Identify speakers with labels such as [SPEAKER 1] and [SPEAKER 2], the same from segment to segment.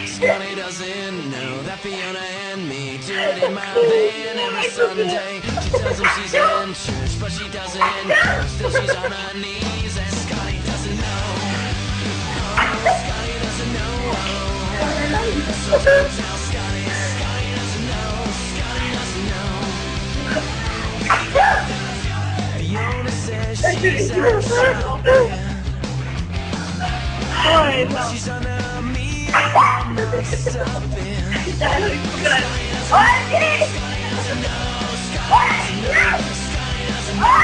[SPEAKER 1] Scotty doesn't know that Fiona and me do it in my van every Sunday. She tells him she's in church, but she doesn't know. Still she's on her knees, and Scotty doesn't know. Oh, Scotty doesn't know. So don't tell Scotty. Scotty doesn't know. Scotty doesn't know. Fiona says she's out shopping. She's under me, I'm not stopping. Scotty doesn't know. Scotty doesn't know.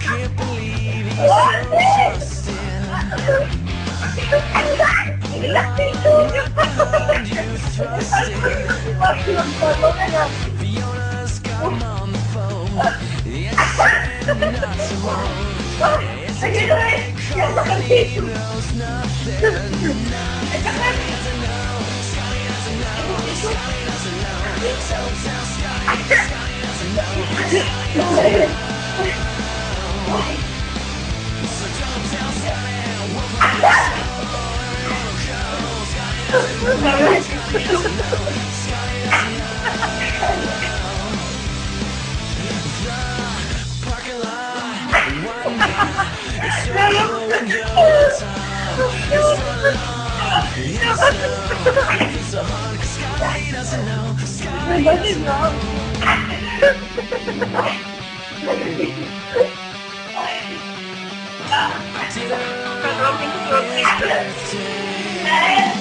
[SPEAKER 1] Can't believe he's so trusting. What you thrusting? Fiona's got him on the phone. Yes, and not tomorrow. It's a great call, he knows nothing. Scotty doesn't know. Scotty doesn't know. Scotty doesn't know. So tell Scotty. Scotty doesn't know. Scotty doesn't know. So don't tell Scotty. We'll put it so it'll go. Scotty doesn't know. Scotty doesn't know. Scotty doesn't know. The parking lot, one guy. It's so cool when you're on top. It's so long, it's slow. It feels so hard 'cause Scotty doesn't know. Scotty doesn't know. Dinner on his birthday.